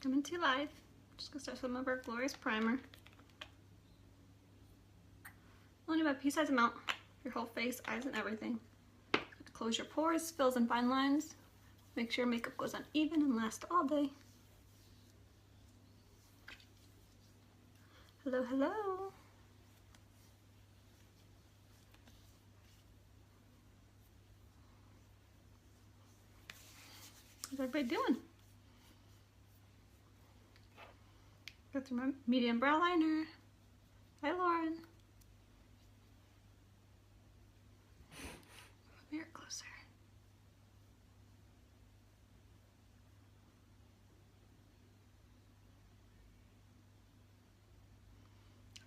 Coming to you live. Just gonna start some of our glorious primer. Only about a pea size amount. Your whole face, eyes, and everything. Close your pores, fills, and fine lines. Make sure makeup goes on even and lasts all day. Hello, hello. How's everybody doing? Go through my medium brow liner. Hi, Lauren. Mirror closer.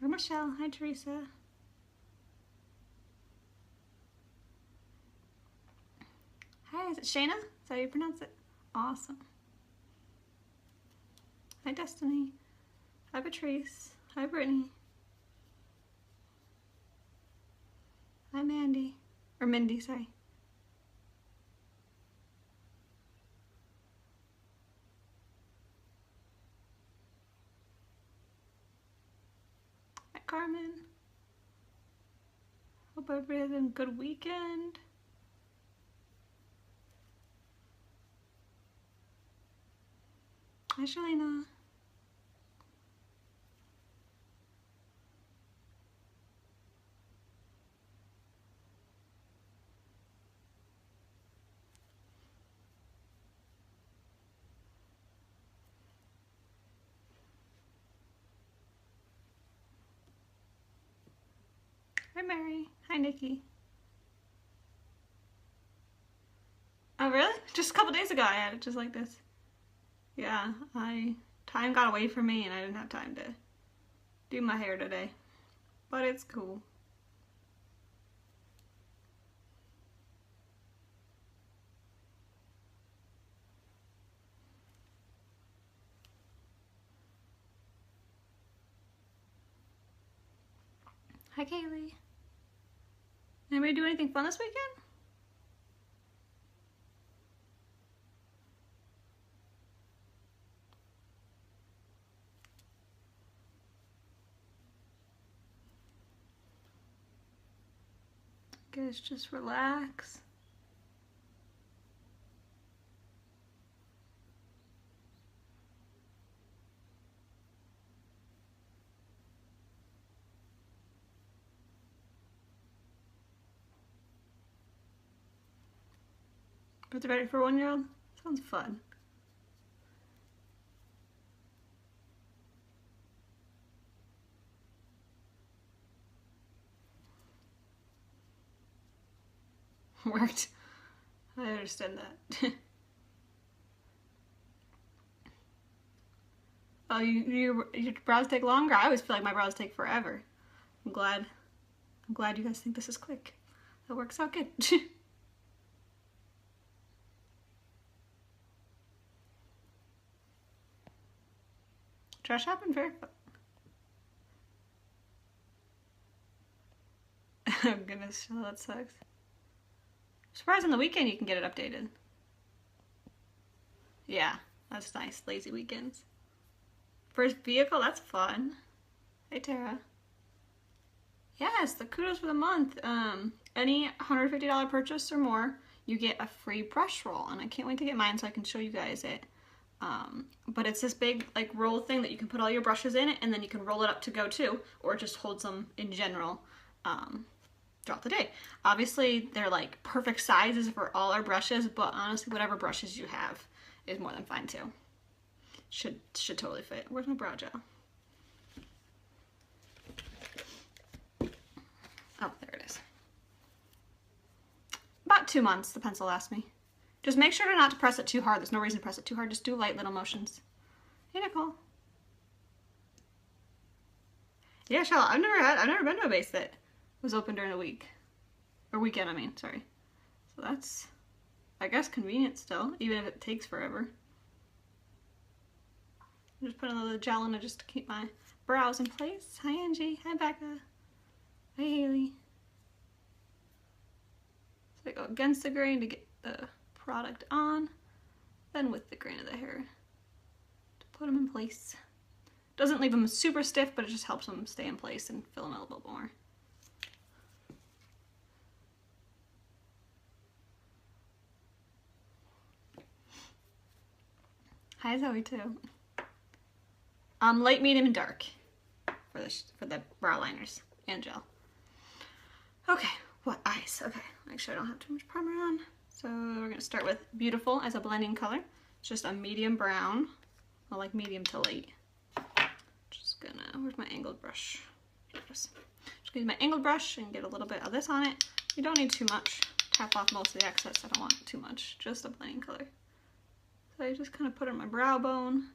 Hi, Michelle. Hi, Teresa. Hi, is it Shayna? Is that how you pronounce it? Awesome. Hi, Destiny. Hi, Patrice. Hi, Brittany. Hi, Mandy. Or Mindy, sorry. Hi, Carmen. Hope everybody has a good weekend. Hi, Shalina. Hi, Mary. Hi, Nikki. Oh, really? Just a couple days ago I had it just like this. Yeah, time got away from me and I didn't have time to do my hair today. But it's cool. Hi, Kaylee. Anybody do anything fun this weekend? Guys, just relax. Birthday party for a 1-year-old? Sounds fun. Worked. I understand that. Oh, your brows take longer? I always feel like my brows take forever. I'm glad you guys think this is quick. That works out good. Trash happened very fun. Oh goodness, that sucks. Surprised on the weekend you can get it updated. Yeah, that's nice. Lazy weekends. First vehicle, that's fun. Hey, Tara. Yes, the kudos for the month. Any $150 purchase or more, you get a free brush roll, and I can't wait to get mine so I can show you guys it. But it's this big like roll thing that you can put all your brushes in it, and then you can roll it up to go to, or it just holds them in general throughout the day. Obviously, they're like perfect sizes for all our brushes, but honestly, whatever brushes you have is more than fine too. Should totally fit. Where's my brow gel? Oh, there it is. About 2 months the pencil lasts me. Just make sure not to press it too hard. There's no reason to press it too hard. Just do light little motions. Hey, Nicole. Yeah, Charlotte, I've never been to a base that was open during the week. Or weekend, I mean, sorry. So that's, I guess, convenient still, even if it takes forever. I'm just putting a little gel in it just to keep my brows in place. Hi, Angie. Hi, Becca. Hi, Haley. So I go against the grain to get the product on, then with the grain of the hair to put them in place. Doesn't leave them super stiff, but it just helps them stay in place and fill them out a little bit more. Hi Zoe too. Light, medium, and dark for the brow liners and gel. Okay, what eyes? Okay, make sure I don't have too much primer on. So we're gonna start with Beautiful as a blending color. It's just a medium brown, or like medium to light. Just gonna, where's my angled brush? Just gonna use my angled brush and get a little bit of this on it. You don't need too much. Tap off most of the excess. I don't want too much. Just a blending color. So I just kind of put it on my brow bone.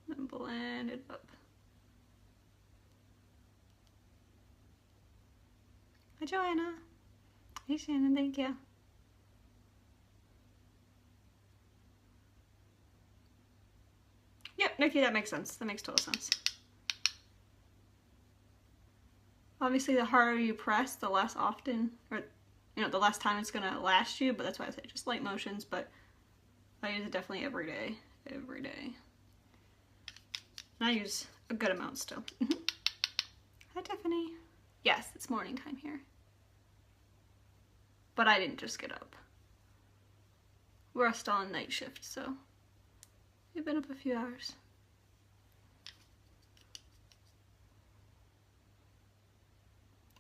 And blend it up. Hi Joanna. Hey Shannon, thank you. Yep, Nikki, that makes sense. That makes total sense. Obviously, the harder you press, the less often, or you know, the less time it's gonna last you, but that's why I say just light motions, but I use it definitely every day. Every day. And I use a good amount still. Hi Tiffany. Yes, it's morning time here. But I didn't just get up. We're still on night shift, so we've been up a few hours.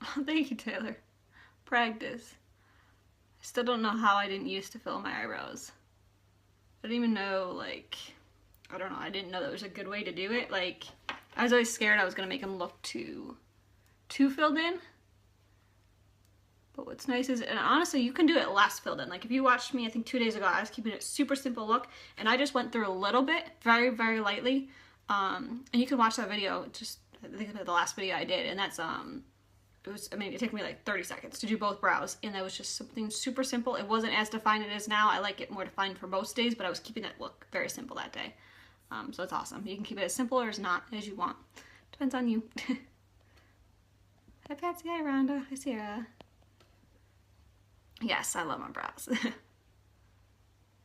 Oh, thank you, Taylor. Practice. I still don't know how I didn't used to fill my eyebrows. I didn't even know, like, I don't know, I didn't know that was a good way to do it. Like, I was always scared I was gonna make them look too filled in. But what's nice is, and honestly, you can do it less filled in. Like, if you watched me, I think 2 days ago, I was keeping it super simple look, and I just went through a little bit, very, very lightly. And you can watch that video, just, I think it's the last video I did, and that's, it was, I mean, it took me like 30 seconds to do both brows, and that was just something super simple. It wasn't as defined as it is now. I like it more defined for most days, but I was keeping that look very simple that day. So it's awesome. You can keep it as simple or as not as you want. Depends on you. Hi Patsy, hi Rhonda, hi Sierra. Yes, I love my brows.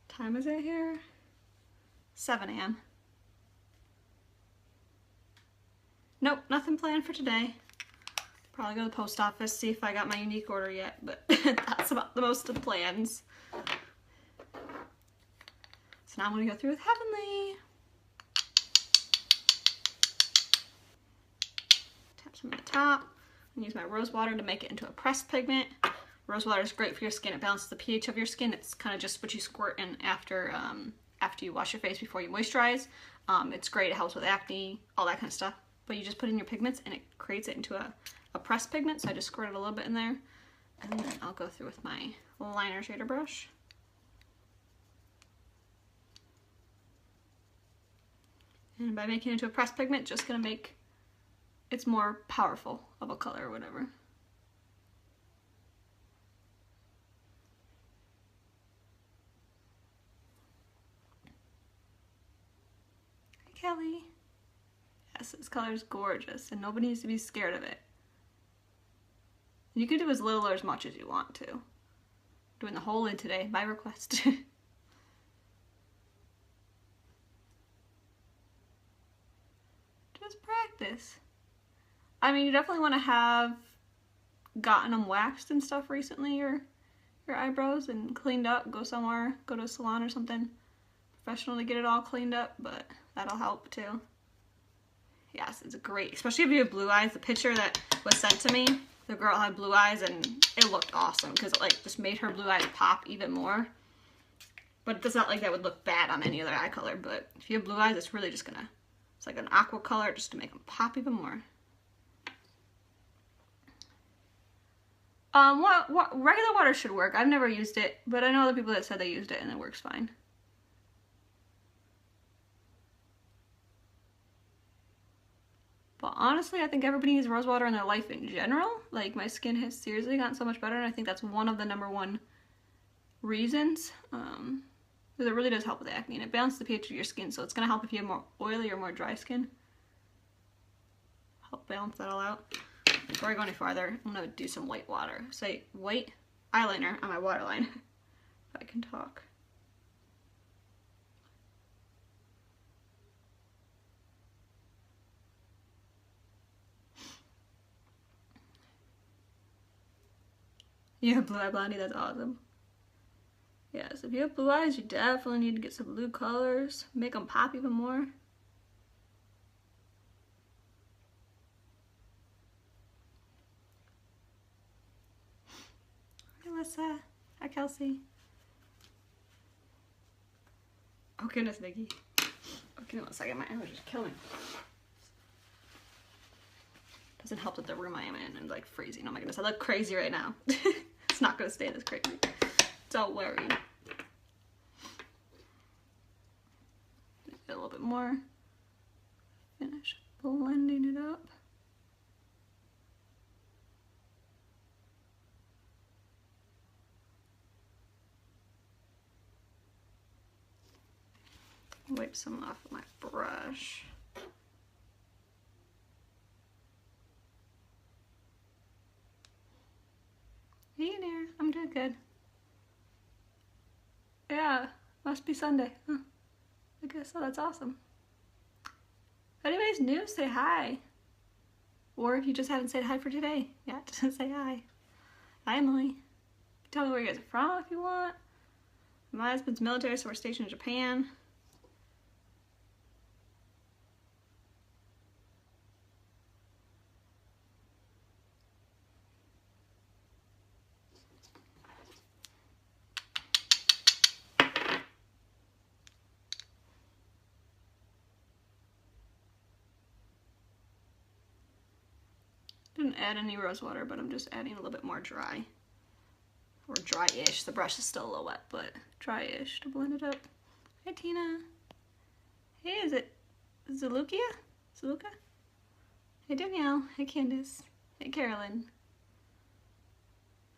Time is it here? 7 a.m. Nope, nothing planned for today. Probably go to the post office, see if I got my unique order yet, but that's about the most of the plans. So now I'm gonna go through with Heavenly. Tap some at the top. I'm gonna use my rose water to make it into a pressed pigment. Rose water is great for your skin. It balances the pH of your skin. It's kind of just what you squirt in after you wash your face before you moisturize. It's great. It helps with acne, all that kind of stuff. But you just put in your pigments and it creates it into a pressed pigment. So I just squirted a little bit in there. And then I'll go through with my liner shader brush. And by making it into a pressed pigment, just going to make it more powerful of a color or whatever. Kelly. Yes, this color is gorgeous and nobody needs to be scared of it. You can do as little or as much as you want to. Doing the whole lid today, by request. Just practice. I mean, you definitely want to have gotten them waxed and stuff recently, your eyebrows, and cleaned up. Go somewhere, go to a salon or something professional to get it all cleaned up, but that'll help too. Yes, it's great, especially if you have blue eyes. The picture that was sent to me, the girl had blue eyes and it looked awesome because it like just made her blue eyes pop even more. But it's not like that would look bad on any other eye color, but if you have blue eyes, it's really just gonna, it's like an aqua color just to make them pop even more. Regular water should work. I've never used it, but I know other people that said they used it and it works fine. But honestly, I think everybody needs rose water in their life in general. Like, my skin has seriously gotten so much better, and I think that's one of the #1 reasons. Because it really does help with acne, and it balances the pH of your skin, so it's going to help if you have more oily or more dry skin. Help balance that all out. Before I go any farther, I'm going to do some white water. Say white eyeliner on my waterline, if I can talk. You have blue eye blondie, that's awesome. Yeah, so if you have blue eyes, you definitely need to get some blue colors. Make them pop even more. Hi, Alyssa. Hi, Kelsey. Oh, goodness, Nikki. Okay, one second. My allergies are killing me. Doesn't help that the room I am in is like freezing. Oh my goodness, I look crazy right now. It's not going to stay this crazy. Don't worry. A little bit more. Finish blending it up. Wipe some off of my brush. Hey there, I'm doing good. Yeah, must be Sunday. Huh. I guess so, that's awesome. If anybody's new, say hi. Or if you just haven't said hi for today yet, say hi. Hi, Emily. Tell me where you guys are from if you want. My husband's military, so we're stationed in Japan. Didn't add any rose water, but I'm just adding a little bit more dry. Or dry-ish. The brush is still a little wet, but dry-ish to blend it up. Hi, Tina. Hey, is it Zalukia? Zaluka? Hey, Danielle. Hey, Candace. Hey, Carolyn.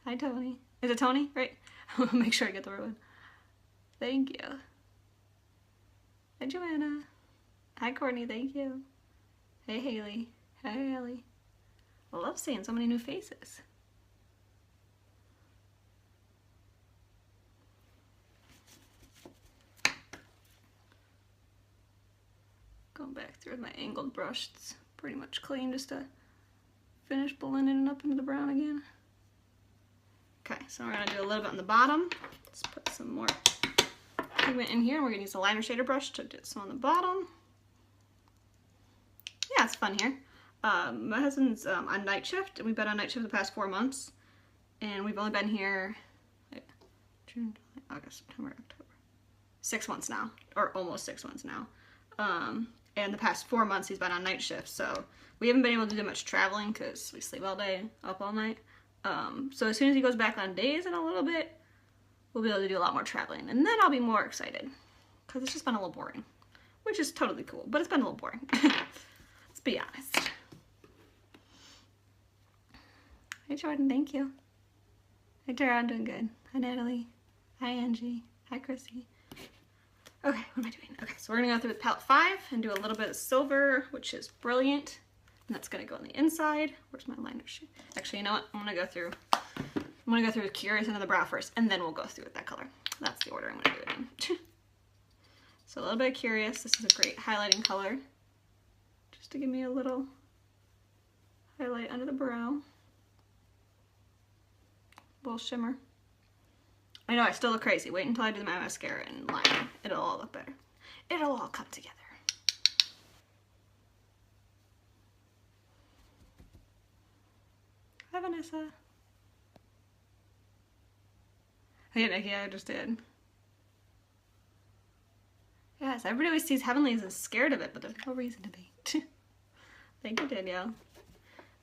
Hi, Tony. Is it Tony? Right? I'll make sure I get the right one. Thank you. Hi, Joanna. Hi, Courtney. Thank you. Hey, Haley. Hi, Haley. I love seeing so many new faces. Going back through with my angled brush. It's pretty much clean just to finish blending it up into the brown again. Okay, so we're gonna do a little bit on the bottom. Let's put some more pigment in here. We're gonna use a liner shader brush to do some on the bottom. Yeah, it's fun here. My husband's on night shift, and we've been on night shift the past 4 months, and we've only been here June, July, August, September, October. 6 months now, or almost 6 months now. And the past 4 months he's been on night shift, so we haven't been able to do much traveling because we sleep all day, up all night. So as soon as he goes back on days in a little bit, we'll be able to do a lot more traveling, and then I'll be more excited because it's just been a little boring, which is totally cool, but it's been a little boring. Let's be honest. Hey Jordan, thank you. Hey Tara, I'm doing good. Hi Natalie. Hi Angie. Hi Chrissy. Okay, what am I doing? Okay, so we're gonna go through with palette 5 and do a little bit of silver, which is brilliant. And that's gonna go on the inside. Where's my liner sheet? Actually, you know what? I'm gonna go through with Curious into the brow first, and then we'll go through with that color. That's the order I'm gonna do it in. So a little bit of Curious. This is a great highlighting color. Just to give me a little highlight under the brow. A little shimmer. I know I still look crazy. Wait until I do my mascara and liner. It'll all look better. It'll all come together. Hi Vanessa. Hey Nikki, I just did. Yes, everybody always sees Heavenlies and is scared of it, but there's no reason to be. Thank you, Danielle.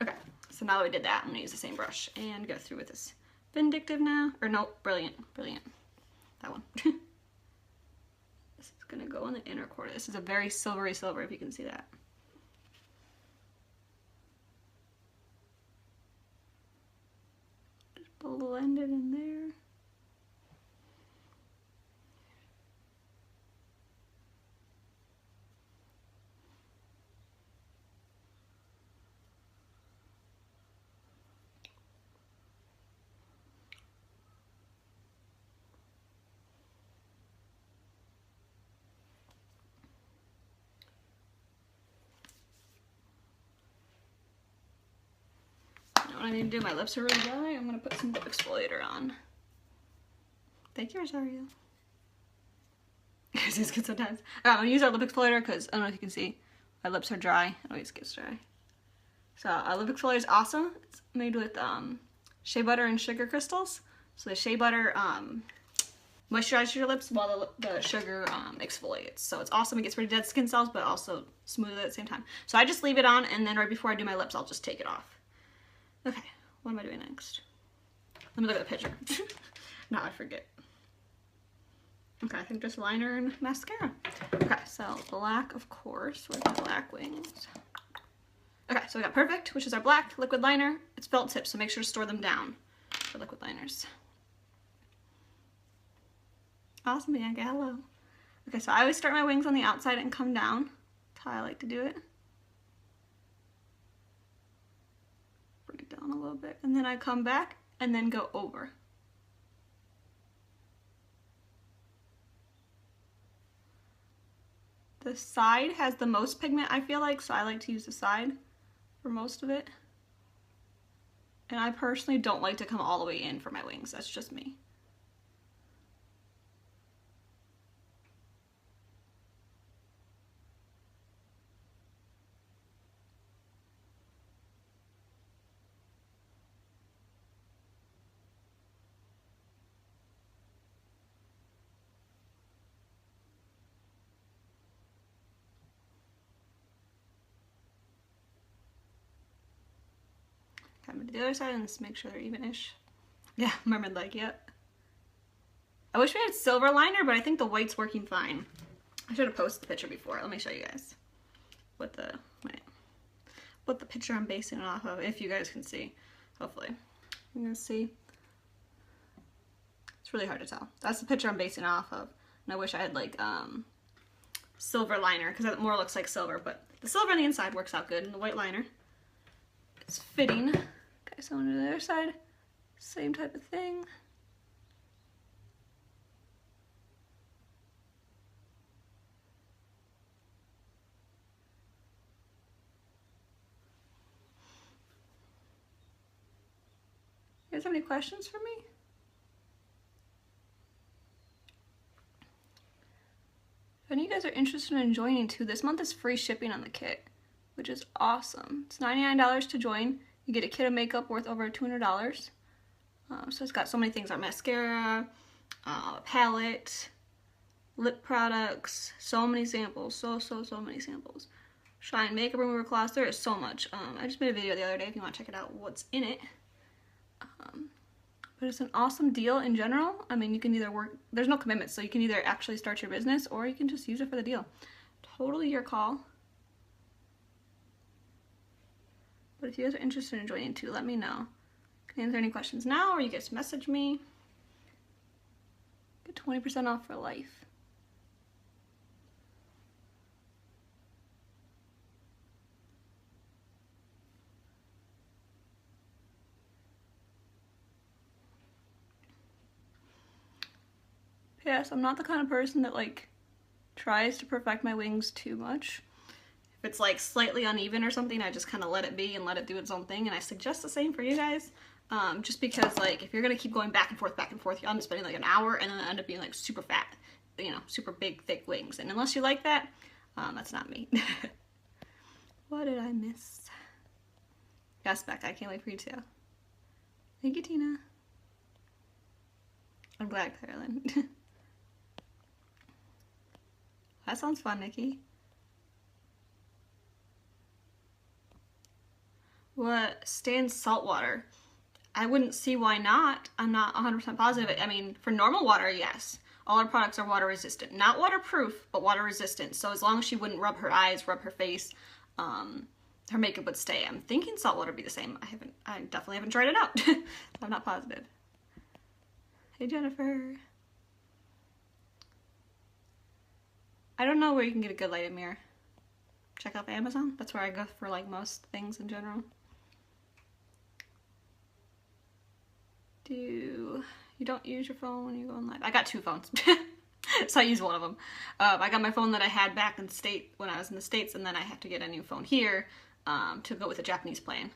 Okay, so now that we did that, I'm gonna use the same brush and go through with this Vindictive now. Or no, Brilliant. Brilliant. That one. This is gonna go on the inner corner. This is a very silvery silver, if you can see that. Just blend it in there. what I need to do? My lips are really dry. I'm gonna put some lip exfoliator on. Thank you, Rosario. This is good sometimes. I'm gonna use our lip exfoliator because I don't know if you can see, my lips are dry. It always gets dry. So our lip exfoliator is awesome. It's made with shea butter and sugar crystals. So the shea butter moisturizes your lips while the sugar exfoliates. So it's awesome. It gets rid of dead skin cells, but also smooth at the same time. So I just leave it on, and then right before I do my lips, I'll just take it off. Okay, what am I doing next? Let me look at the picture. Now I forget. Okay, I think just liner and mascara. Okay, so black, of course, with my black wings. Okay, so we got Perfect, which is our black liquid liner. It's felt tips, so make sure to store them down for liquid liners. Awesome, Bianca, hello. Okay, so I always start my wings on the outside and come down. That's how I like to do it. Bring it down a little bit, and then I come back and then go over. The side has the most pigment, I feel like, so I like to use the side for most of it. And I personally don't like to come all the way in for my wings. That's just me. I'm gonna do the other side and just make sure they're even-ish. Yeah, Mermaid like, yep. I wish we had silver liner, but I think the white's working fine. I should have posted the picture before. Let me show you guys what the picture I'm basing it off of, if you guys can see, hopefully. You can see. It's really hard to tell. That's the picture I'm basing it off of. And I wish I had like silver liner, because that more looks like silver, but the silver on the inside works out good, and the white liner is fitting. Okay, so I'm gonna do the other side. Same type of thing. You guys have any questions for me? If any of you guys are interested in joining too, this month is free shipping on the kit, which is awesome. It's $99 to join. You get a kit of makeup worth over $200. So it's got so many things, like mascara, a palette, lip products, so many samples, so many samples. Shine makeup remover cloths, there is so much. I just made a video the other day if you want to check it out, what's in it. But it's an awesome deal in general. I mean, you can either work, there's no commitment, so you can either actually start your business or you can just use it for the deal. Totally your call. But if you guys are interested in joining too, let me know. You can answer any questions now, or you guys message me. Get 20% off for life. Yes, I'm not the kind of person that like tries to perfect my wings too much. If it's like slightly uneven or something, I just kind of let it be and let it do its own thing, and I suggest the same for you guys. Just because like if you're gonna keep going back and forth, you're end up spending like an hour and then end up being like super fat, you know, super big, thick wings. And unless you like that, that's not me. What did I miss? Yes, Becca, I can't wait for you too. Thank you, Tina. I'm glad, Carolyn. That sounds fun, Nikki. What stands saltwater? I wouldn't see why not. I'm not 100% positive. I mean, for normal water, yes. All our products are water resistant. Not waterproof, but water resistant. So as long as she wouldn't rub her eyes, rub her face, her makeup would stay. I'm thinking saltwater would be the same. I definitely haven't tried it out. So I'm not positive. Hey, Jennifer. I don't know where you can get a good lighting mirror. Check out Amazon. That's where I go for like most things in general. You don't use your phone when you go on live? I got two phones, so I use one of them. I got my phone that I had back in the state when I was in the States, and then I have to get a new phone here to go with the Japanese plan.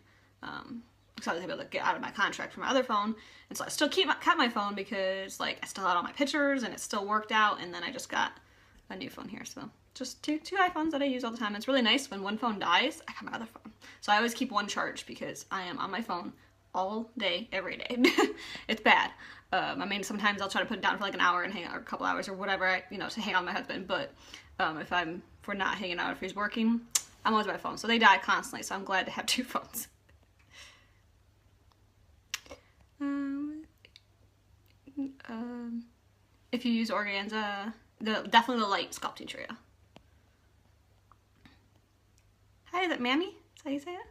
because I was able to get out of my contract for my other phone, and so I still kept my phone because like I still had all my pictures and it still worked out, and then I just got a new phone here, so just two iPhones that I use all the time. It's really nice when one phone dies, I have my other phone. So I always keep one charged because I am on my phone all day, every day. It's bad. I mean, sometimes I'll try to put it down for like an hour and hang out, or a couple hours or whatever, to hang out with my husband. But if we're not hanging out, if he's working, I'm always on my phone. So they die constantly. So I'm glad to have two phones. If you use organza, definitely the light sculpting trio. Hi, is that Mammy? Is that how you say it?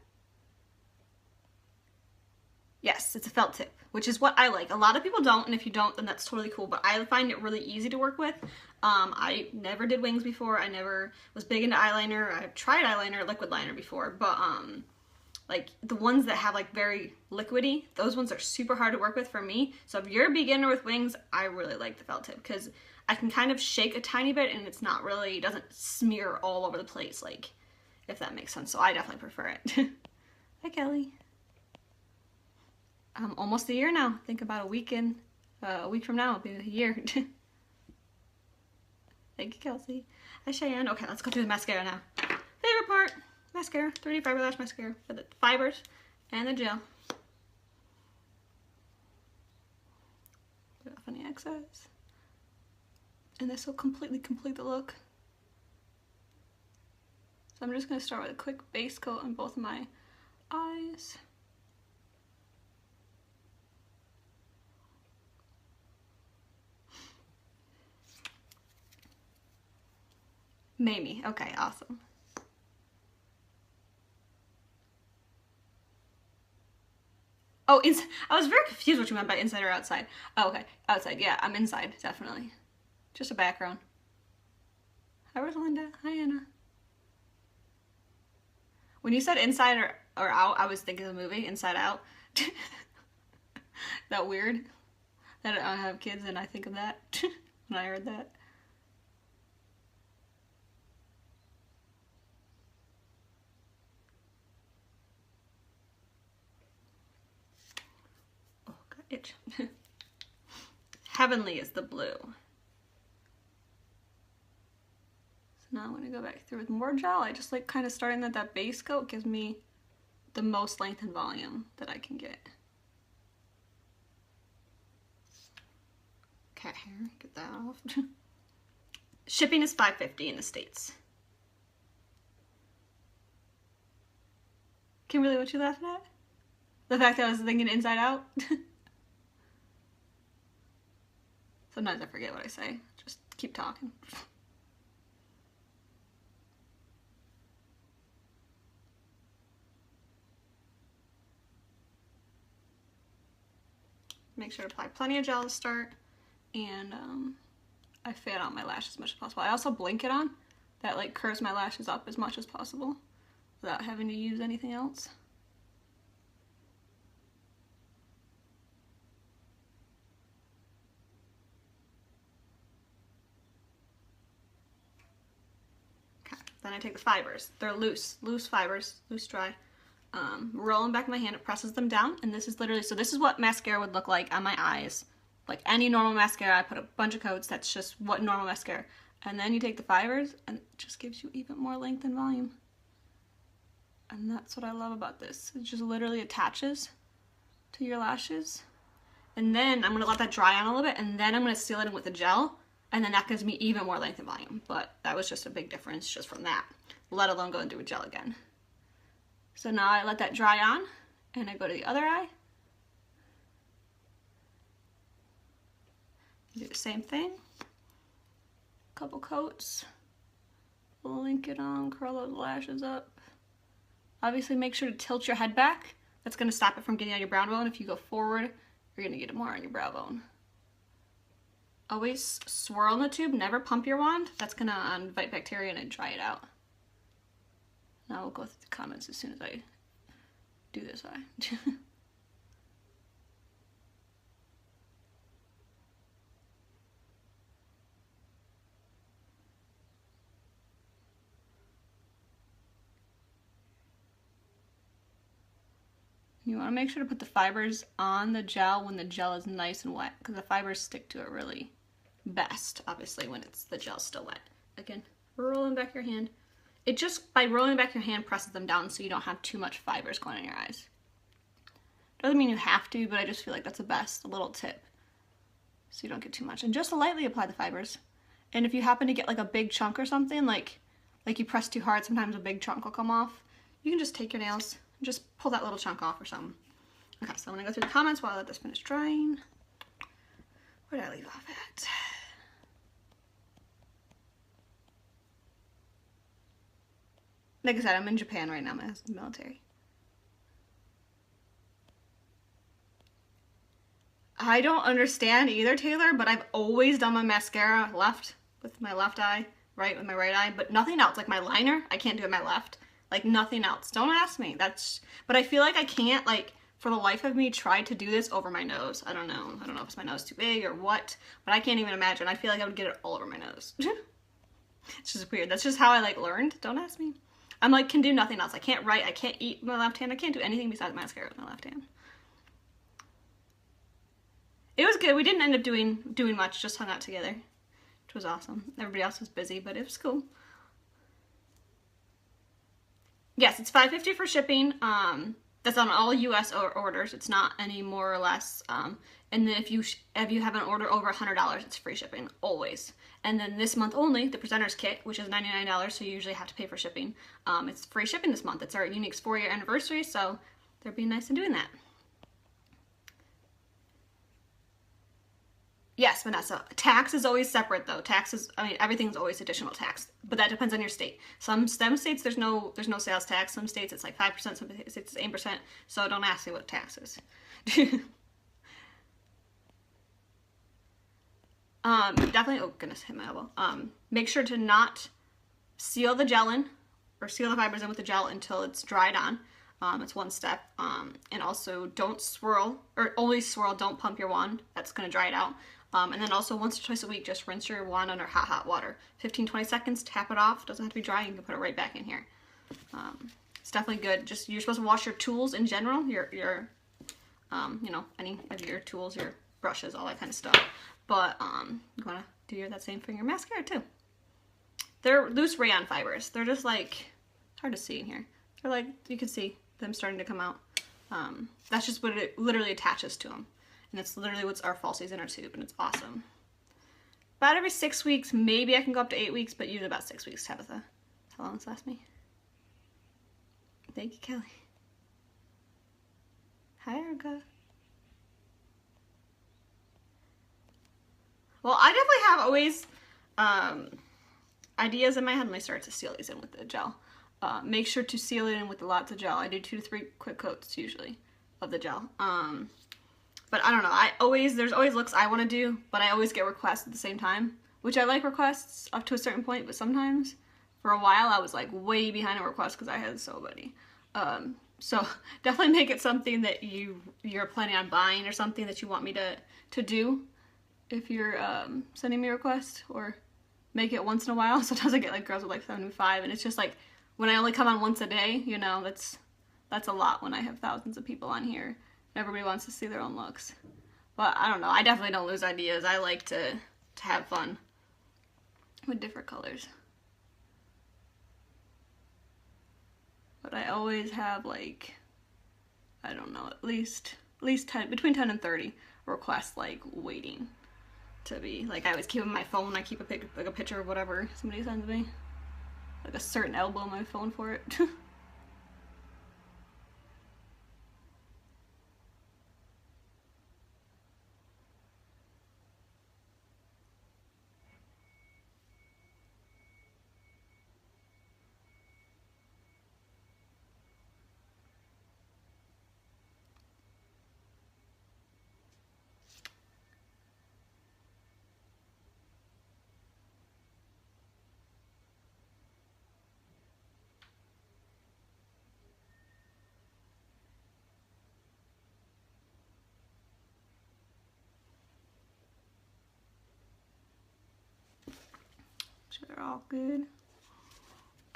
Yes, it's a felt tip, which is what I like. A lot of people don't, and if you don't, then that's totally cool, but I find it really easy to work with. I never did wings before. I never was big into eyeliner. I've tried eyeliner, liquid liner before, but like the ones that have like very liquidy, those ones are super hard to work with for me. So if you're a beginner with wings, I really like the felt tip because I can kind of shake a tiny bit and it's not really, it doesn't smear all over the place, like, if that makes sense. So I definitely prefer it. Hi, Kelly. Almost a year now. I think about a week from now, it'll be a year. Thank you, Kelsey. Hi, Cheyenne. Okay, let's go through the mascara now. Favorite part, mascara, 3D fiber lash mascara for the fibers and the gel. Get off any excess. And this will completely complete the look. So I'm just gonna start with a quick base coat on both of my eyes. Mamie. Okay, awesome. Oh, I was very confused what you meant by inside or outside. Oh, okay. Outside. Yeah, I'm inside, definitely. Just a background. Hi, Rosalinda. Hi, Anna. When you said inside or out, I was thinking of the movie Inside Out. That weird that I have kids and I think of that when I heard that. Oh, got itch. Heavenly is the blue. So now I'm going to go back through with more gel. I just like kind of starting that base coat gives me the most length and volume that I can get. Cat hair, get that off. Shipping is $5.50 in the States. Kimberly, what you laughing at? The fact that I was thinking inside out? Sometimes I forget what I say. Just keep talking. Make sure to apply plenty of gel to start, and I fan out my lash as much as possible. I also blink it on. That like curves my lashes up as much as possible without having to use anything else. Okay, then I take the fibers. They're loose fibers, loose dry. Roll them back in my hand, it presses them down, and this is literally, so this is what mascara would look like on my eyes. Like any normal mascara, I put a bunch of coats, that's just what normal mascara. And then you take the fibers, and it just gives you even more length and volume. And that's what I love about this. It just literally attaches to your lashes. And then I'm gonna let that dry on a little bit, and then I'm gonna seal it in with the gel, and then that gives me even more length and volume. But that was just a big difference just from that, let alone go and do a gel again. So now I let that dry on, and I go to the other eye. Do the same thing. Couple coats. Link it on, curl those lashes up. Obviously make sure to tilt your head back. That's gonna stop it from getting on your brow bone. If you go forward, you're gonna get it more on your brow bone. Always swirl in the tube, never pump your wand. That's gonna invite bacteria and dry it out. Now we'll go through the comments as soon as I do this eye. You want to make sure to put the fibers on the gel when the gel is nice and wet, because the fibers stick to it really best, obviously, when the gel's still wet. Again, rolling back your hand. It just, by rolling back your hand, presses them down so you don't have too much fibers going in your eyes. Doesn't mean you have to, but I just feel like that's the best, a little tip, so you don't get too much. And just lightly apply the fibers. And if you happen to get like a big chunk or something, like you press too hard, sometimes a big chunk will come off. You can just take your nails and just pull that little chunk off or something. Okay, so I'm gonna go through the comments while I let this finish drying. Where did I leave off at? Like I said, I'm in Japan right now, my husband's military. I don't understand either, Taylor, but I've always done my mascara left with my left eye, right with my right eye, but nothing else. Like my liner, I can't do it my left. Like nothing else. Don't ask me. But I feel like I can't, like, for the life of me, try to do this over my nose. I don't know. I don't know if it's my nose too big or what, but I can't even imagine. I feel like I would get it all over my nose. It's just weird. That's just how I, like, learned. Don't ask me. I'm like, can do nothing else. I can't write. I can't eat with my left hand. I can't do anything besides mascara with my left hand. It was good. We didn't end up doing much, just hung out together, which was awesome. Everybody else was busy, but it was cool. Yes, it's $5.50 for shipping. That's on all U.S. orders. It's not any more or less. And then if you have an order over $100, it's free shipping, always. And then this month only, the Presenter's Kit, which is $99, so you usually have to pay for shipping. It's free shipping this month. It's our Unique's 4-year anniversary, so they're being nice and doing that. Yes, Vanessa. Tax is always separate though. Taxes, I mean, everything's always additional tax, but that depends on your state. Some states there's no sales tax. Some states it's like 5%, some states it's 8%. So don't ask me what tax is. Definitely, oh goodness, hit my elbow. Make sure to not seal the gel in or seal the fibers in with the gel until it's dried on. It's one step. And also don't swirl, or only swirl, don't pump your wand. That's going to dry it out. And then also once or twice a week, just rinse your wand under hot water. 15-20 seconds, tap it off. Doesn't have to be dry. You can put it right back in here. It's definitely good. Just, you're supposed to wash your tools in general, your you know, any of your tools, your brushes, all that kind of stuff. but you want to do that same for your mascara too. They're loose rayon fibers. They're just like, it's hard to see in here. They're like, you can see them starting to come out. That's just what it literally attaches to them. And it's literally what's our falsies in our tube, and it's awesome. About every 6 weeks, maybe I can go up to 8 weeks, but usually about 6 weeks, Tabitha. How long this lasts me? Thank you, Kelly. Hi, Erica. Well, I definitely have always ideas in my head when I start to seal these in with the gel. Make sure to seal it in with lots of gel. I do 2 to 3 quick coats usually of the gel. But I don't know. There's always looks I want to do, but I always get requests at the same time, which I like requests up to a certain point, but sometimes for a while I was like way behind on requests because I had so many. So definitely make it something that you're planning on buying or something that you want me to do if you're sending me a request, or make it once in a while. Sometimes I get like girls with like 75, and it's just like when I only come on once a day, you know, that's a lot when I have thousands of people on here. Everybody wants to see their own looks. But I don't know, I definitely don't lose ideas. I like to have fun with different colors. But I always have like, I don't know, at least 10, between 10 and 30 requests like waiting to be, like I always keep on my phone, I keep a picture of whatever somebody sends me. Like a certain elbow on my phone for it. Sure they're all good.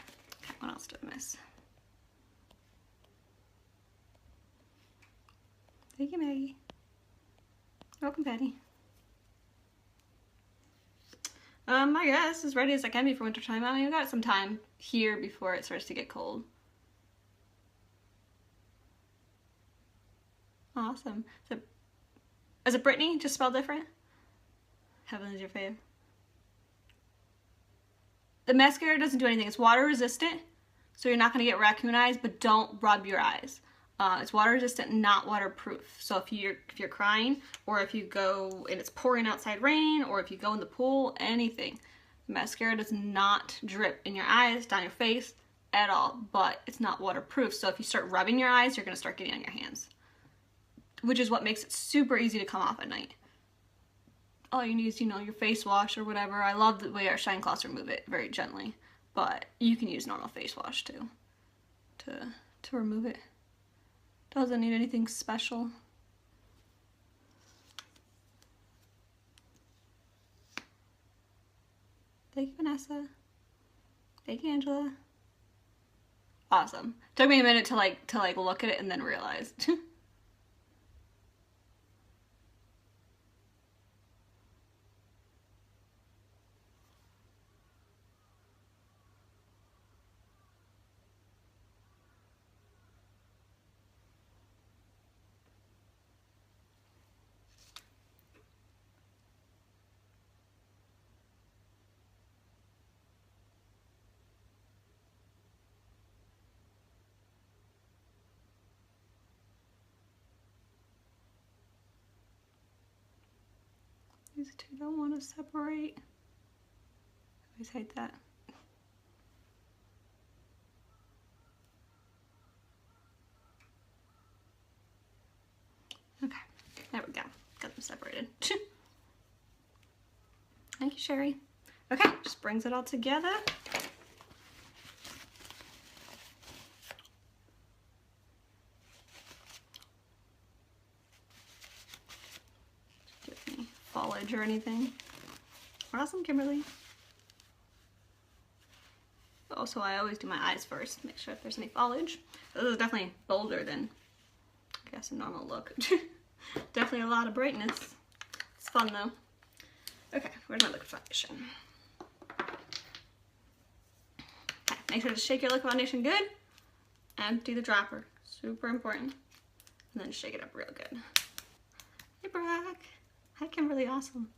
Okay, what else did I miss? Thank you, Maggie. Welcome, Patty. I guess as ready as I can be for winter time. I mean, I've got some time here before it starts to get cold. Awesome. Is it Brittany? Just spelled different? Heaven is your fave. The mascara doesn't do anything. It's water resistant, so you're not going to get raccoon eyes, but don't rub your eyes. It's water resistant, not waterproof. So if you're crying, or if you go and it's pouring outside rain, or if you go in the pool, anything, the mascara does not drip in your eyes, down your face at all, but it's not waterproof. So if you start rubbing your eyes, you're going to start getting on your hands, which is what makes it super easy to come off at night. All you need is, your face wash or whatever. I love the way our shine cloths remove it very gently, but you can use normal face wash too to remove it. Doesn't need anything special. Thank you, Vanessa. Thank you, Angela. Awesome. Took me a minute to look at it and then realize. These two don't want to separate. I always hate that. Okay, there we go. Got them separated. Thank you, Sherry. Okay, just brings it all together. Foliage or anything. Awesome, Kimberly. Also, I always do my eyes first, make sure if there's any foliage. This is definitely bolder than, I guess, a normal look. Definitely a lot of brightness. It's fun though. Okay, where's my liquid foundation? Okay, make sure to shake your liquid foundation good. Empty the dropper, super important. And then shake it up real good. Hey, Brock. Hi, Kimberly, awesome.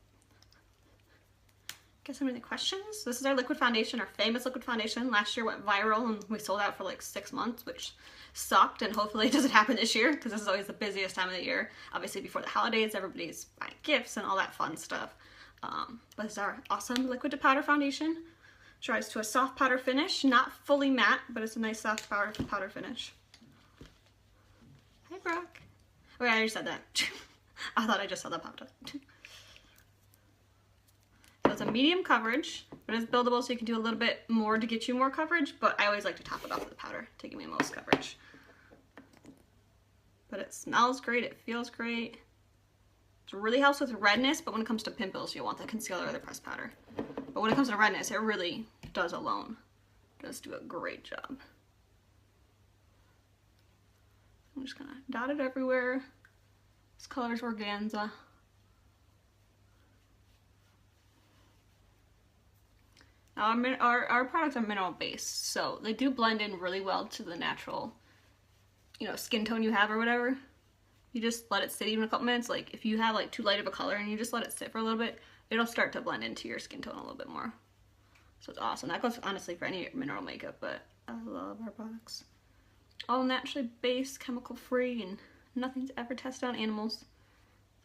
Guess how many questions? This is our liquid foundation, our famous liquid foundation. Last year went viral and we sold out for like 6 months, which sucked, and hopefully it doesn't happen this year because this is always the busiest time of the year. Obviously before the holidays, everybody's buying gifts and all that fun stuff. But it's our awesome liquid to powder foundation. Dries to a soft powder finish, not fully matte, but it's a nice soft powder finish. Hi, Brooke. Oh yeah, I already said that. I thought I just saw that popped up. So it's a medium coverage, but it's buildable, so you can do a little bit more to get you more coverage, but I always like to top it off with the powder to give me most coverage. But it smells great, it feels great. It really helps with redness, but when it comes to pimples, you'll want the concealer or the pressed powder. But when it comes to redness, it really does alone. It does do a great job. I'm just gonna dot it everywhere. This color is Organza. Now our products are mineral based, so they do blend in really well to the natural, skin tone you have or whatever. You just let it sit even a couple minutes. Like if you have like too light of a color and you just let it sit for a little bit, it'll start to blend into your skin tone a little bit more. So it's awesome. That goes honestly for any mineral makeup, but I love our products. All naturally based, chemical free, and nothing's ever tested on animals.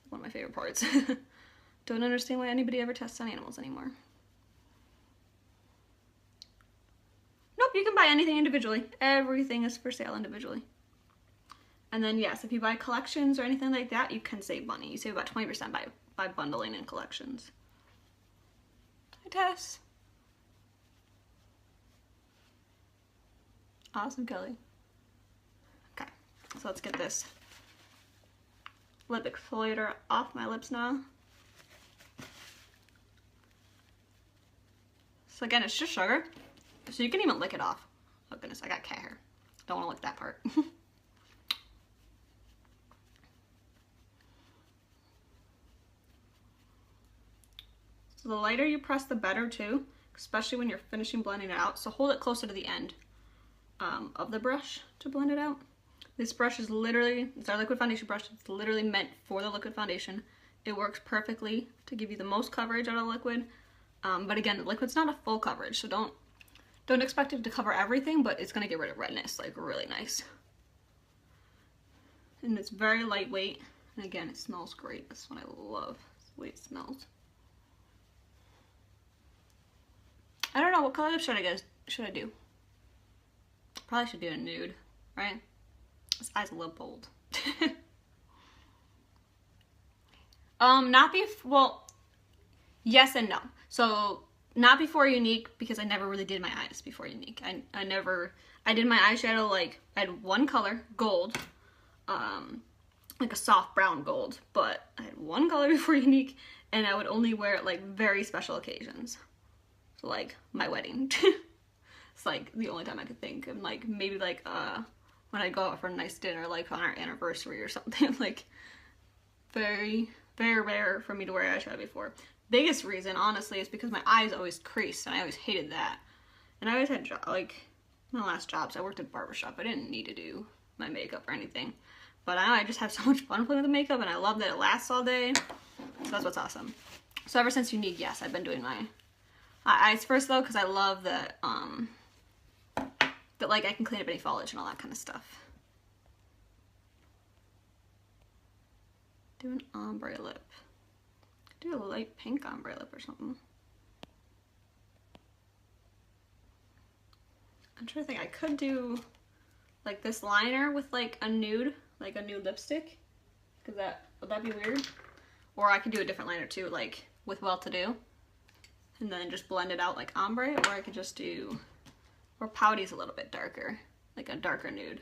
One of my favorite parts. Don't understand why anybody ever tests on animals anymore. Nope, you can buy anything individually. Everything is for sale individually. And then yes, if you buy collections or anything like that, you can save money. You save about 20% by bundling in collections. Hi, Tess. Awesome, Kelly. Okay, so let's get this lip exfoliator off my lips now. So again, it's just sugar, so you can even lick it off. Oh goodness, I got cat hair. Don't want to lick that part. So the lighter you press, the better too, especially when you're finishing blending it out. So hold it closer to the end of the brush to blend it out. This brush is literally, it's our liquid foundation brush. It's literally meant for the liquid foundation. It works perfectly to give you the most coverage out of liquid. But again, the liquid's not a full coverage, so don't expect it to cover everything, but it's gonna get rid of redness, like really nice. And it's very lightweight. And again, it smells great. That's what I love, the way it smells. I don't know, what color should I do? Probably should do a nude, right? This eye's a little bold. Well, yes and no. So not before Unique, because I never really did my eyes before Unique. I did my eyeshadow, like, I had one color, gold, like a soft brown gold, but I had one color before Unique, and I would only wear it like very special occasions. So like my wedding. It's like the only time I could think of, like maybe like when I go out for a nice dinner, like on our anniversary or something. Like very, very rare for me to wear eyeshadow before. Biggest reason, honestly, is because my eyes always creased, and I always hated that. And I always had, like, my last jobs, I worked at a barbershop. I didn't need to do my makeup or anything. But I just have so much fun playing with the makeup, and I love that it lasts all day. So that's what's awesome. So ever since Unique, yes, I've been doing my eyes first, though, because I love that, that, like, I can clean up any foliage and all that kind of stuff. Do an ombre lip. Do a light pink ombre lip or something. I'm trying to think. I could do like this liner with like a nude lipstick. Would that be weird? Or I could do a different liner too, like with Well To Do, and then just blend it out like ombre. Or I could just do, or Pouty's a little bit darker, like a darker nude.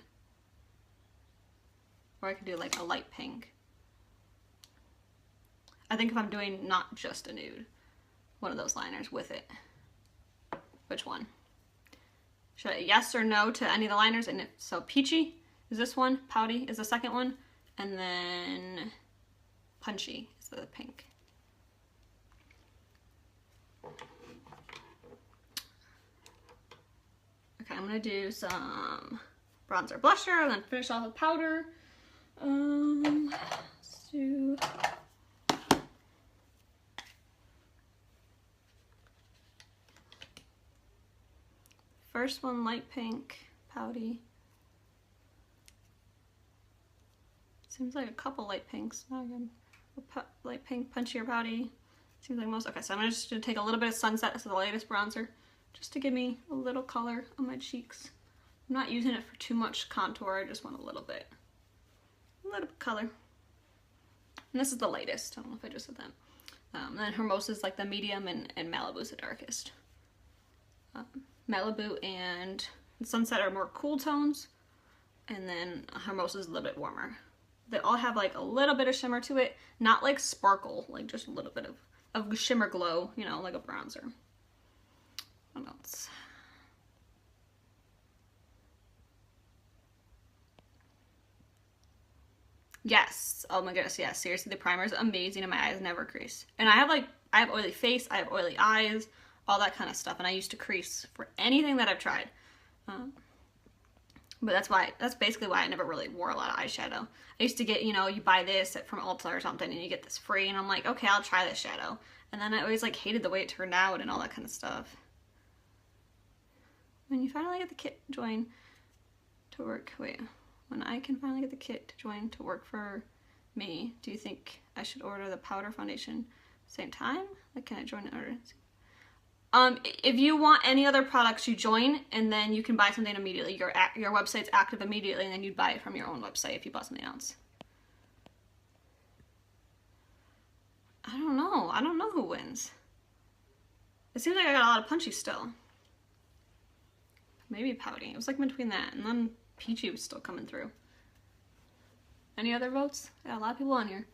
Or I could do like a light pink. I think if I'm doing not just a nude, one of those liners with it. Which one? Should I yes or no to any of the liners? And so Peachy is this one, Pouty is the second one, and then Punchy is the pink. Okay, I'm gonna do some bronzer blusher and then finish off with powder. Let's do first one, light pink, Pouty. Seems like a couple light pinks. Not again. Light pink, Punchy or Pouty. Seems like most. Okay, so I'm just gonna take a little bit of Sunset, this is the latest bronzer, just to give me a little color on my cheeks. I'm not using it for too much contour, I just want a little bit of color. And this is the lightest, I don't know if I just said that. And then Hermosa is like the medium, and Malibu's the darkest. Malibu and Sunset are more cool tones, and then Hermosa is a little bit warmer. They all have like a little bit of shimmer to it, not like sparkle, like just a little bit of shimmer glow, you know, like a bronzer. What else? Yes, oh my goodness, yes, seriously, the primer is amazing and my eyes never crease. And I have oily face, I have oily eyes, all that kind of stuff, and I used to crease for anything that I've tried. But that's basically why I never really wore a lot of eyeshadow. I used to get, you know, you buy this from Ulta or something and you get this free, and I'm like, okay, I'll try this shadow. And then I always like hated the way it turned out and all that kind of stuff. When you finally get the kit join to work, when I can finally get the kit to join to work for me, do you think I should order the powder foundation same time? Like, can I join the order? If you want any other products, you join, and then you can buy something immediately. Your website's active immediately, and then you'd buy it from your own website if you bought something else. I don't know. I don't know who wins. It seems like I got a lot of Punchy still. Maybe Pouty. It was like between that, and then Peachy was still coming through. Any other votes? Got a lot of people on here.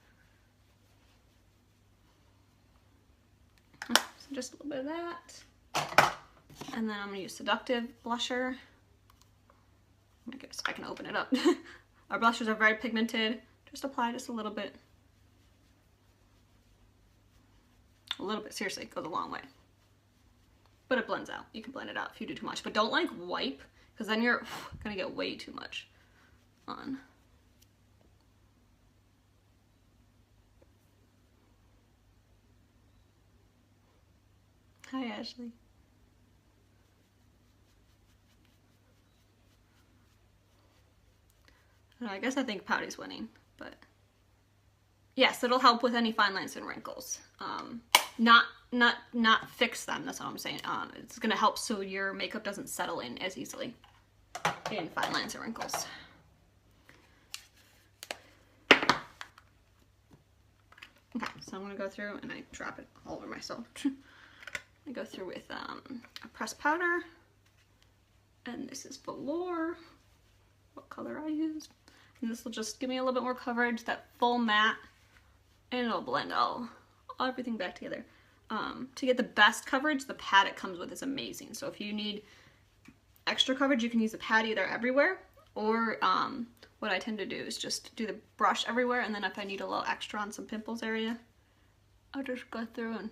So just a little bit of that. And then I'm going to use Seductive blusher. I guess I can open it up. Our blushers are very pigmented. Just apply just a little bit. A little bit, seriously, it goes a long way. But it blends out. You can blend it out if you do too much. But don't like wipe, because then you're gonna get way too much on. Hi, Ashley. I guess I think Pouty's winning, but yes, it'll help with any fine lines and wrinkles. Not fix them. That's what I'm saying. It's gonna help so your makeup doesn't settle in as easily in fine lines and wrinkles. Okay, so I'm gonna go through and I drop it all over myself. I go through with a pressed powder, and this is Velour. What color I use? And this will just give me a little bit more coverage, that full matte, and it'll blend everything back together. To get the best coverage, the pad it comes with is amazing. So if you need extra coverage, you can use the pad either everywhere, or what I tend to do is just do the brush everywhere, and then if I need a little extra on some pimples area, I'll just go through and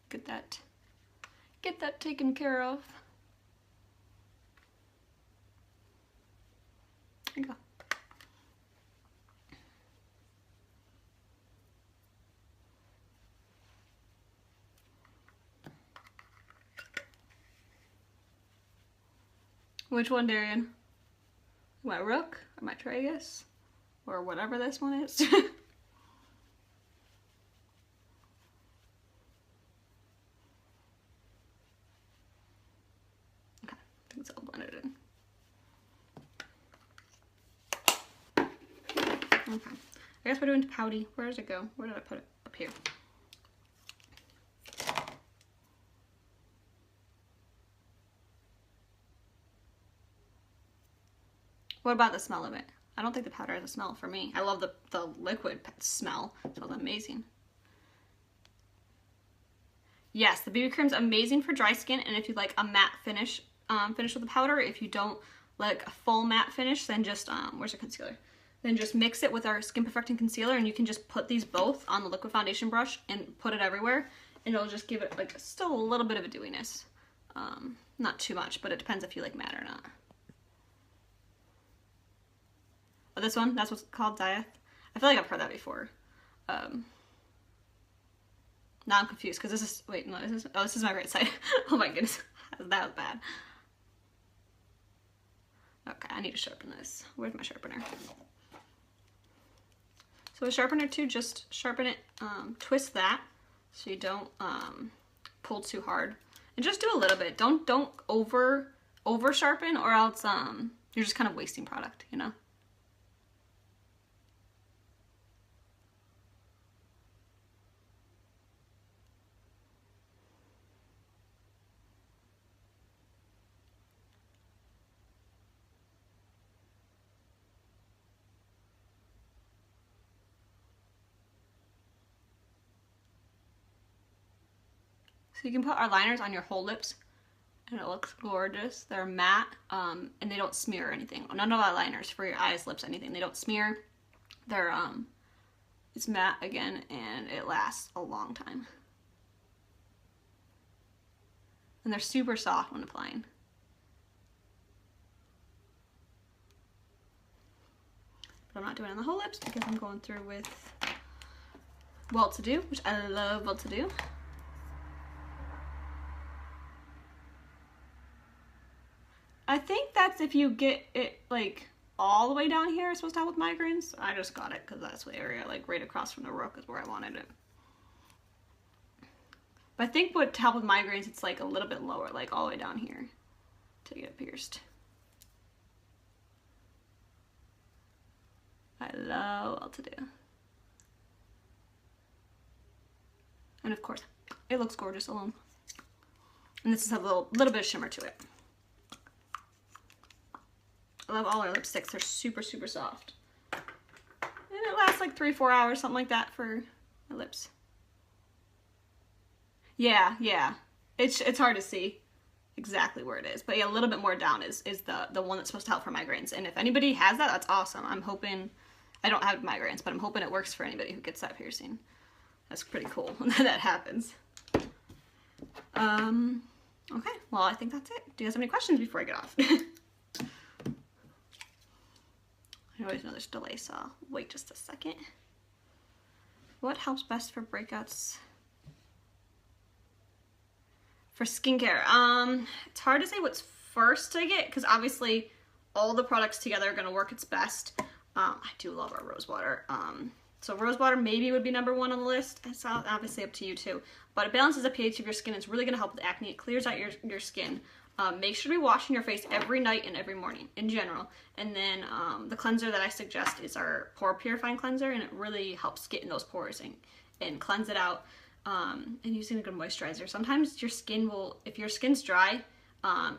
get that taken care of. There you go. Which one, Darian? My Rook, or my Tragus, or whatever this one is? Okay, I think it's all blended in. Okay, I guess we're doing Pouty. Where does it go? Where did I put it? Up here. What about the smell of it? I don't think the powder has a smell for me. I love the liquid smell. It smells amazing. Yes, the BB cream's amazing for dry skin, and if you like a matte finish, finish with the powder. If you don't like a full matte finish, then just where's the concealer? Then just mix it with our Skin Perfecting Concealer, and you can just put these both on the liquid foundation brush and put it everywhere, and it'll just give it like still a little bit of a dewiness. Not too much, but it depends if you like matte or not. Oh, this one, that's what's called Dieth. I feel like I've heard that before. Now I'm confused because this is, wait, no, this is my right side. Oh my goodness, that was bad. Okay, I need to sharpen this. Where's my sharpener? So a sharpener too, just sharpen it, twist that so you don't pull too hard. And just do a little bit. Don't over sharpen, or else you're just kind of wasting product, you know? So you can put our liners on your whole lips, and it looks gorgeous. They're matte, and they don't smear or anything. None of our liners for your eyes, lips, anything. They don't smear. They're, it's matte again, and it lasts a long time. And they're super soft when applying. But I'm not doing it on the whole lips because I'm going through with Well To Do, which I love Well To Do. I think that's if you get it like all the way down here, it's supposed to help with migraines. I just got it because that's the area, like right across from the Rook is where I wanted it. But I think what to help with migraines, it's like a little bit lower, like all the way down here to get it pierced. I love Well To Do. And of course, it looks gorgeous alone. And this has a little bit of shimmer to it. I love all our lipsticks. They're super, super soft. And it lasts like 3-4 hours, something like that for my lips. Yeah, yeah. It's hard to see exactly where it is. But yeah, a little bit more down is the one that's supposed to help for migraines. And if anybody has that, that's awesome. I'm hoping, I don't have migraines, but I'm hoping it works for anybody who gets that piercing. That's pretty cool when that happens. Okay, well, I think that's it. Do you guys have any questions before I get off? I always know there's a delay, so I'll wait just a second. What helps best for breakouts? For skincare, it's hard to say what's first to get, because obviously all the products together are going to work its best. I do love our rose water. So rose water maybe would be number one on the list. It's obviously up to you too. But it balances the pH of your skin. It's really going to help with acne. It clears out your skin. Make sure to be washing your face every night and every morning in general. And then the cleanser that I suggest is our pore purifying cleanser, and it really helps get in those pores and cleanse it out. And using a good moisturizer. Sometimes your skin will, if your skin's dry,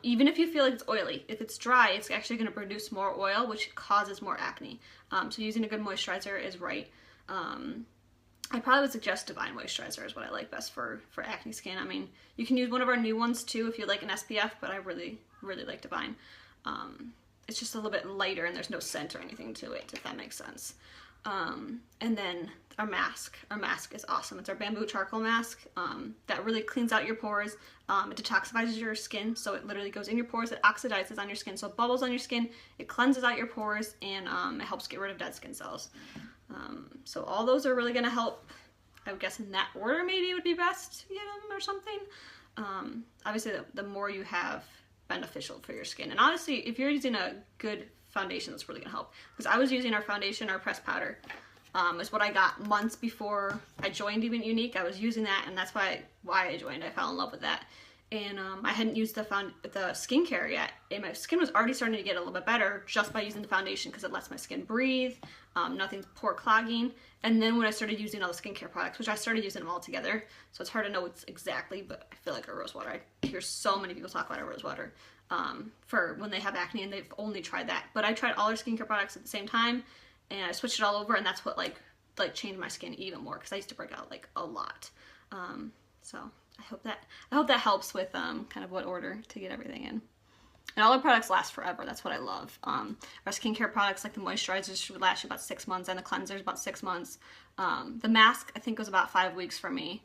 even if you feel like it's oily, if it's dry, it's actually going to produce more oil, which causes more acne. So using a good moisturizer is right. I probably would suggest Divine Moisturizer is what I like best for acne skin. I mean, you can use one of our new ones too if you like an SPF, but I really, really like Divine. It's just a little bit lighter and there's no scent or anything to it, if that makes sense. And then our mask. Our mask is awesome. It's our bamboo charcoal mask that really cleans out your pores. It detoxifies your skin, so it literally goes in your pores. It oxidizes on your skin, so it bubbles on your skin. It cleanses out your pores, and it helps get rid of dead skin cells. So all those are really going to help. I would guess in that order maybe it would be best to get them or something. Obviously, the more you have, beneficial for your skin. And honestly, if you're using a good foundation, that's really going to help. Because I was using our foundation, our pressed powder. Is what I got months before I joined Even Unique. I was using that, and that's why I joined. I fell in love with that. And I hadn't used the skincare yet, and my skin was already starting to get a little bit better just by using the foundation, because it lets my skin breathe, nothing's pore clogging. And then when I started using all the skincare products, which I started using them all together, so it's hard to know what's exactly, but I feel like our rose water, I hear so many people talk about our rose water for when they have acne and they've only tried that. But I tried all our skincare products at the same time, and I switched it all over, and that's what like changed my skin even more, because I used to break out like a lot. So I hope that helps with kind of what order to get everything in. And all our products last forever. That's what I love. Our skincare products, like the moisturizers, should last you about 6 months, and the cleansers about 6 months. The mask, I think, was about 5 weeks for me.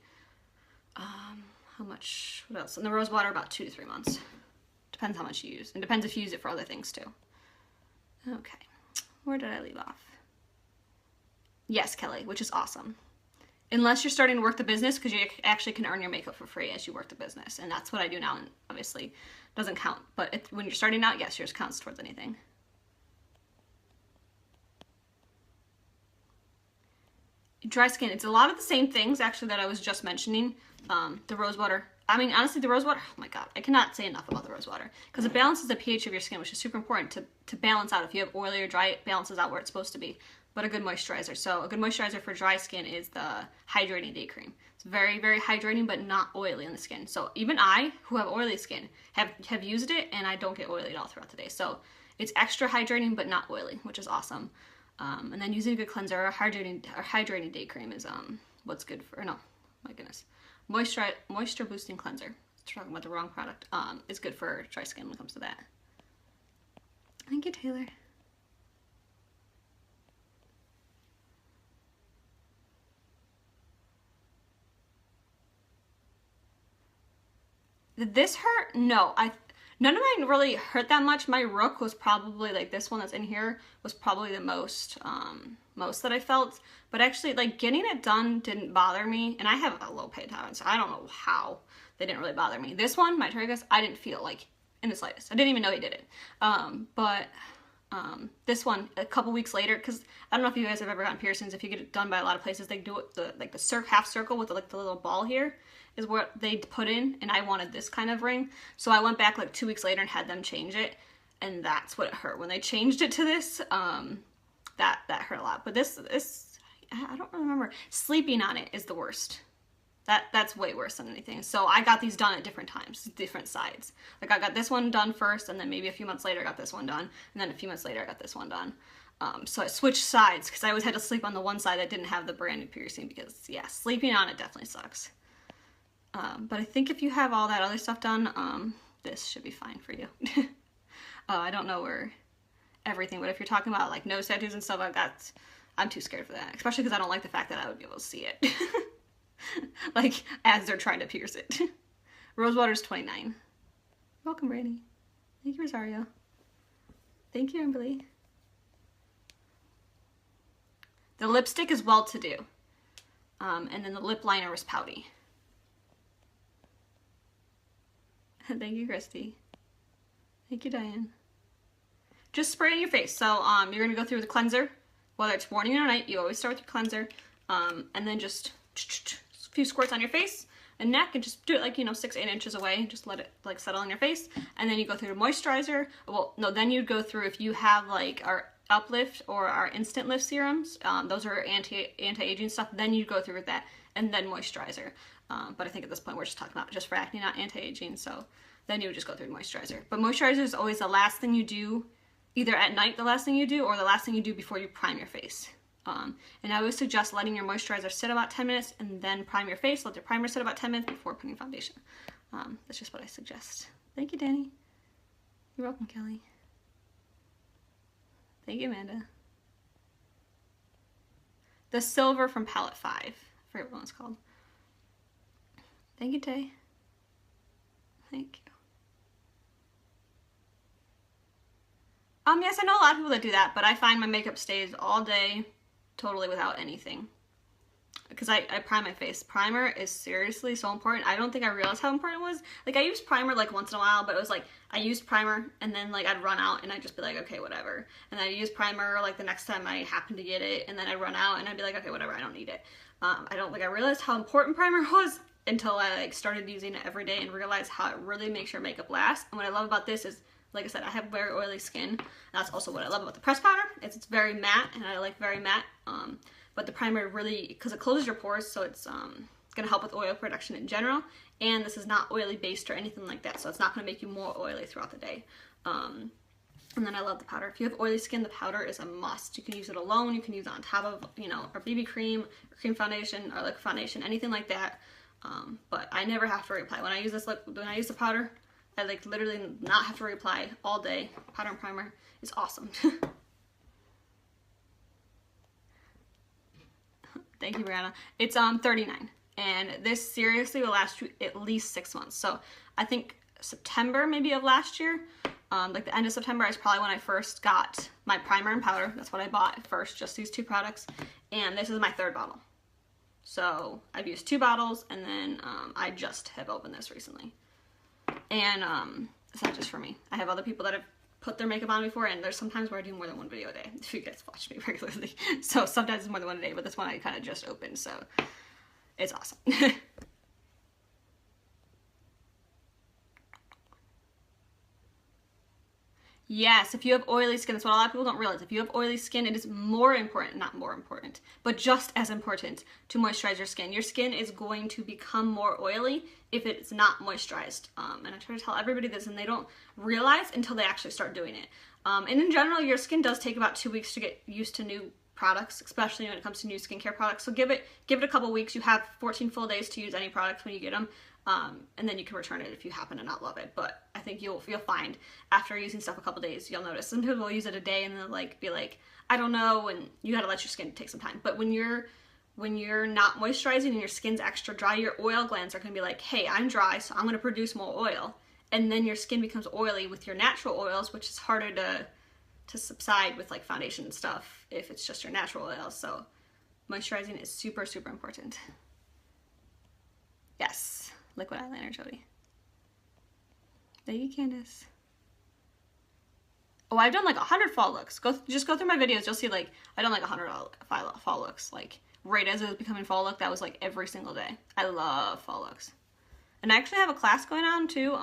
How much? What else? And the rose water, about 2 to 3 months. Depends how much you use, and depends if you use it for other things too. Okay, where did I leave off? Yes, Kelly, which is awesome. Unless you're starting to work the business, because you actually can earn your makeup for free as you work the business. And that's what I do now, and obviously doesn't count. But when you're starting out, yes, yours counts towards anything. Dry skin, it's a lot of the same things actually that I was just mentioning. The rose water. I mean, honestly, the rose water, oh my god, I cannot say enough about the rose water. Because it balances the pH of your skin, which is super important to balance out. If you have oily or dry, it balances out where it's supposed to be. But a good moisturizer. So a good moisturizer for dry skin is the Hydrating Day Cream. It's very, very hydrating, but not oily on the skin. So even I, who have oily skin, have used it, and I don't get oily at all throughout the day. So it's extra hydrating, but not oily, which is awesome. And then using a good cleanser, our Hydrating Day Cream is what's good for, no, my goodness. Moisture Boosting Cleanser. Talking about the wrong product. Is good for dry skin when it comes to that. Thank you, Taylor. Did this hurt? No, none of mine really hurt that much. My rook was probably, like this one that's in here, was probably the most that I felt. But actually, like, getting it done didn't bother me. And I have a low pain tolerance, so I don't know how they didn't really bother me. This one, my Tragus, I didn't feel like in the slightest. I didn't even know he did it. This one, a couple weeks later, because I don't know if you guys have ever gotten piercings. If you get it done by a lot of places, they do it the half circle with the little ball here is what they put in, and I wanted this kind of ring. So I went back like 2 weeks later and had them change it, and that's what it hurt. When they changed it to this, that hurt a lot. But this, I don't really remember. Sleeping on it is the worst. That's way worse than anything. So I got these done at different times, different sides. Like I got this one done first, and then maybe a few months later I got this one done, and then a few months later I got this one done. So I switched sides because I always had to sleep on the one side that didn't have the brand new piercing, because yeah, sleeping on it definitely sucks. But I think if you have all that other stuff done, this should be fine for you. I don't know where everything, but if you're talking about like nose tattoos and stuff like that, I'm too scared for that, especially because I don't like the fact that I would be able to see it. like as they're trying to pierce it. Rosewater's $29. Welcome, Brady. Thank you, Rosario. Thank you, Emily. The lipstick is Well To Do. And then the lip liner was Pouty. Thank you, Christy. Thank you, Diane. Just spray it in your face. So you're going to go through the cleanser. Whether it's morning or night, you always start with your cleanser. And then just a few squirts on your face and neck, and just do it like, you know, 6-8 inches away. Just let it like settle on your face. And then you go through the moisturizer. Well, no, then you'd go through, if you have like our Uplift or our Instant Lift serums, those are anti-aging stuff, then you'd go through with that, and then moisturizer. But I think at this point we're just talking about just for acne, not anti-aging, so then you would just go through moisturizer. But moisturizer is always the last thing you do, either at night the last thing you do, or the last thing you do before you prime your face. And I always suggest letting your moisturizer sit about 10 minutes and then prime your face. Let your primer sit about 10 minutes before putting foundation. That's just what I suggest. Thank you, Danny. You're welcome, Kelly. Thank you, Amanda. The silver from palette 5. I forget what one's called. Thank you, Tay. Thank you. Yes, I know a lot of people that do that, but I find my makeup stays all day totally without anything. Because I prime my face. Primer is seriously so important. I don't think I realized how important it was. Like, I use primer like once in a while, but it was like, I used primer and then like I'd run out and I'd just be like, okay, whatever. And then I'd use primer like the next time I happen to get it, and then I'd run out and I'd be like, okay, whatever, I don't need it. I don't think I realized how important primer was until I like started using it every day and realized how it really makes your makeup last. And what I love about this is, like I said, I have very oily skin. That's also what I love about the pressed powder. It's very matte, and I like very matte. But the primer really, because it closes your pores, so it's going to help with oil production in general. And this is not oily based or anything like that, so it's not going to make you more oily throughout the day. And then I love the powder. If you have oily skin, the powder is a must. You can use it alone. You can use it on top of, you know, our BB cream, or cream foundation, or like foundation, anything like that. But I never have to reapply. When I use this, when I use the powder, I like literally not have to reapply all day. Powder and primer is awesome. Thank you, Brianna. It's $39, and this seriously will last you at least 6 months. So I think September maybe of last year, like the end of September is probably when I first got my primer and powder. That's what I bought first, just these 2 products, and this is my 3rd bottle. So I've used 2 bottles, and then I just have opened this recently. And it's not just for me. I have other people that have put their makeup on before, and there's sometimes where I do more than 1 video a day, if you guys watch me regularly. So sometimes it's more than 1 a day, but this one I kind of just opened, so it's awesome. Yes, if you have oily skin, that's what a lot of people don't realize. If you have oily skin, it is more important, not more important, but just as important to moisturize your skin. Your skin is going to become more oily if it's not moisturized. And I try to tell everybody this, and they don't realize until they actually start doing it. And in general, your skin does take about 2 weeks to get used to new products, especially when it comes to new skincare products. So give it a couple weeks. You have 14 full days to use any products when you get them. And then you can return it if you happen to not love it. But I think you'll find after using stuff a couple days, you'll notice. Some people will use it a day and then like be like, I don't know, and you gotta let your skin take some time. But when you're not moisturizing and your skin's extra dry, your oil glands are gonna be like, hey, I'm dry, so I'm gonna produce more oil. And then your skin becomes oily with your natural oils, which is harder to subside with like foundation and stuff if it's just your natural oils. So moisturizing is super, super important. Yes. Liquid eyeliner, Jody. Thank you, Candace. Oh, I've done like 100 fall looks. Just go through my videos. You'll see like I've done like 100 fall looks. Like right as it was becoming fall look, that was like every single day. I love fall looks. And I actually have a class going on too.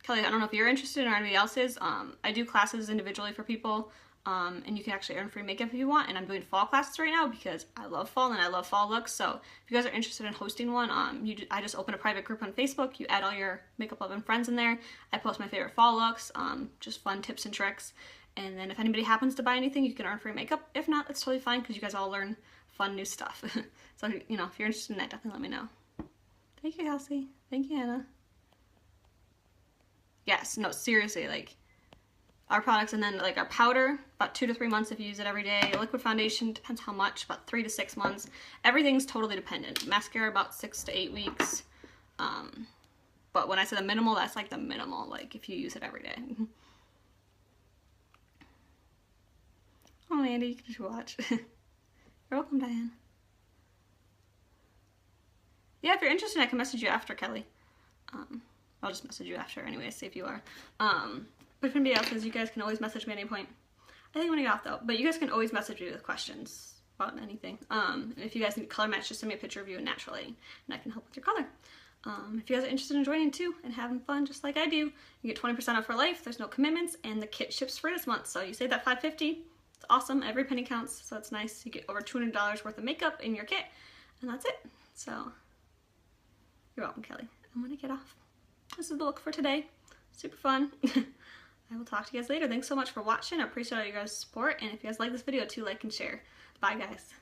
Kelly, I don't know if you're interested or anybody else is. I do classes individually for people. And you can actually earn free makeup if you want, and I'm doing fall classes right now because I love fall and I love fall looks. So if you guys are interested in hosting one, I just open a private group on Facebook. You add all your makeup loving friends in there. I post my favorite fall looks, just fun tips and tricks, and then if anybody happens to buy anything, you can earn free makeup. If not, that's totally fine because you guys all learn fun new stuff. So, you know, if you're interested in that, definitely let me know. Thank you, Kelsey. Thank you, Hannah. Yes, no, seriously, like our products, and then like our powder, about 2 to 3 months if you use it every day. Liquid foundation, depends how much, about 3 to 6 months. Everything's totally dependent. Mascara, about 6 to 8 weeks. But when I say the minimal, that's like the minimal, like if you use it every day. Oh, Andy, you can just watch. You're welcome, Diane. Yeah, if you're interested, I can message you after, Kelly. I'll just message you after anyway, see if you are. But if anybody else is, you guys can always message me at any point. I think I'm gonna get off though, but you guys can always message me with questions about anything. And if you guys need color match, just send me a picture of you naturally, and I can help with your color. If you guys are interested in joining too and having fun just like I do, you get 20% off for life. There's no commitments, and the kit ships free this month. So you save that $5.50. It's awesome. Every penny counts, so it's nice. You get over $200 worth of makeup in your kit, and that's it. So you're welcome, Kelly. I'm gonna get off. This is the look for today. Super fun. I will talk to you guys later. Thanks so much for watching. I appreciate all you guys' support, and if you guys like this video too, like and share. Bye, guys.